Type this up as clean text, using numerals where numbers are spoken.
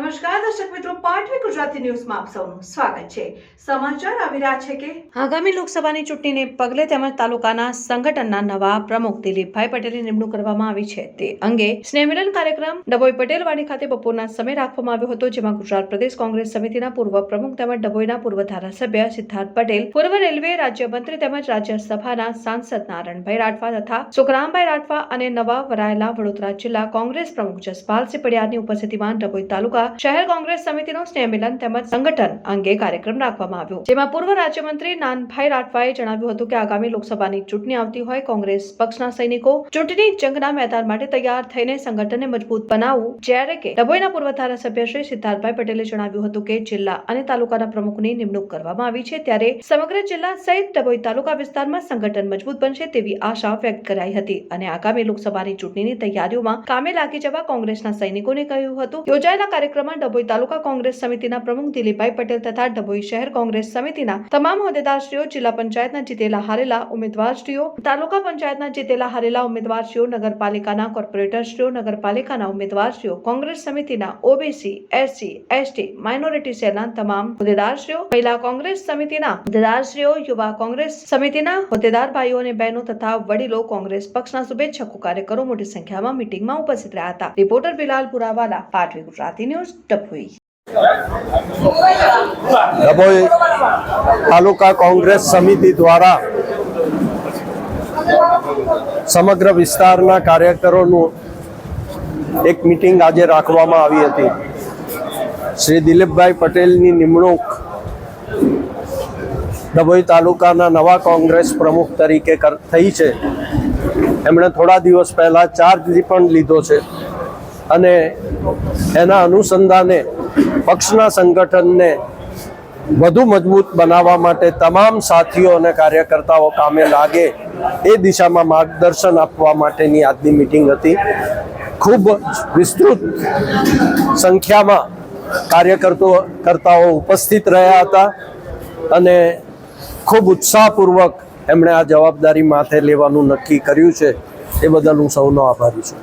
નમસ્કાર દર્શક મિત્રો, પાટવી ગુજરાતી ન્યૂઝમાં આપ સૌનું સ્વાગત છે। સમાચાર આવી રહ્યા છે કે આગામી લોકસભાની ચૂંટણીને પગલે તેમજ તાલુકાના સંગઠનના નવા પ્રમુખ દિલીપભાઈ પટેલની નિમણૂક કરવામાં આવી છે। તે અંગે સ્નેહમિલન કાર્યક્રમ ડભોઈ પટેલવાડી ખાતે બપોરના સમયે રાખવામાં આવ્યો હતો, જેમાં ગુજરાત પ્રદેશ કોંગ્રેસ સમિતિના પૂર્વ પ્રમુખ તેમજ ડભોઈના પૂર્વ ધારાસભ્ય સિદ્ધાર્થ પટેલ, પૂર્વ રેલવે રાજ્યમંત્રી તેમજ રાજ્યસભાના સાંસદ નારાયણભાઈ રાઠવા તથા સુખરામભાઈ રાઠવા અને નવા વરાયેલા વડોદરા જિલ્લા કોંગ્રેસ પ્રમુખ જસપાલસિંહ પડિયારની ઉપસ્થિતિમાં ડભોઈ તાલુકા શહેર કોંગ્રેસ સમિતિનો સ્નેહમિલન તેમજ સંગઠન અંગે કાર્યક્રમ રાખવામાં આવ્યો, જેમાં પૂર્વ રાજ્યમંત્રી નાનભાઈ રાઠવાએ જણાવ્યું હતું કે આગામી લોકસભાની ચૂંટણી આવતી હોય, કોંગ્રેસ પક્ષના સૈનિકો ચૂંટણી જંગના મેદાન માટે તૈયાર થઈને સંગઠનને મજબૂત બનાવવું। જ્યારે કે ડભોઈના પૂર્વ ધારાસભ્ય શ્રી સિદ્ધાર્થભાઈ પટેલે જણાવ્યું હતું કે જિલ્લા અને તાલુકાના પ્રમુખની નિમણૂક કરવામાં આવી છે, ત્યારે સમગ્ર જિલ્લા સહિત ડભોઈ તાલુકા વિસ્તારમાં સંગઠન મજબૂત બનશે તેવી આશા વ્યક્ત કરાઈ હતી અને આગામી લોકસભાની ચૂંટણીની તૈયારીઓમાં કામે લાગી જવા કોંગ્રેસના સૈનિકોને કહ્યું હતું। યોજાયેલા કાર્યક્રમમાં ડભોઈ તાલુકા કોંગ્રેસ સમિતિના પ્રમુખ દિલીપભાઈ પટેલ તથા ડભોઈ શહેર કોંગ્રેસ સમિતિના તમામ હોદ્દેદારશ્રીઓ, જિલ્લા પંચાયતના જીતેલા હારેલા ઉમેદવારશ્રીઓ, તાલુકા પંચાયતના જીતેલા હારેલા ઉમેદવારશ્રીઓ, નગરપાલિકાના કોર્પોરેટરશ્રીઓ, નગરપાલિકાના ઉમેદવારશ્રીઓ, કોંગ્રેસ સમિતિના ઓબીસી, એસસી, એસટી, માઇનોરિટી સેલના તમામ હોદ્દેદારશ્રીઓ, મહિલા કોંગ્રેસ સમિતિના હોદ્દેદારશ્રીઓ, યુવા કોંગ્રેસ સમિતિના હોદ્દેદાર ભાઈઓ અને બહેનો તથા વડીલો, કોંગ્રેસ પક્ષના શુભેચ્છકો, કાર્યકરો મોટી સંખ્યામાં મીટિંગમાં ઉપસ્થિત રહ્યા હતા। Reporter Bilal Purawala, Patvi Gujarati news, Dabhoi. ડભોઈ તાલુકા કોંગ્રેસ સમિતિ દ્વારા સમગ્ર વિસ્તારના કાર્યકરોનું એક મીટિંગ આજે રાખવામાં આવી હતી। શ્રી દિલીપભાઈ પટેલની નિમણૂક ડભોઈ તાલુકાના નવા કોંગ્રેસ પ્રમુખ તરીકે થઈ છે। એમણે થોડા દિવસ પહેલા ચાર્જ પણ લીધો છે અને એના અનુસંધાને પક્ષના સંગઠનને વધુ મજબૂત બનાવવા માટે તમામ સાથીઓ અને કાર્યકર્તાઓ કામે લાગે એ દિશામાં માર્ગદર્શન આપવા માટેની આજની મીટિંગ હતી। ખૂબ વિસ્તૃત સંખ્યામાં કાર્યકર્તાઓ ઉપસ્થિત રહ્યા હતા અને ખૂબ ઉત્સાહપૂર્વક એમણે આ જવાબદારી માથે લેવાનું નક્કી કર્યું છે। એ બદલ હું સૌનો આભારી છું।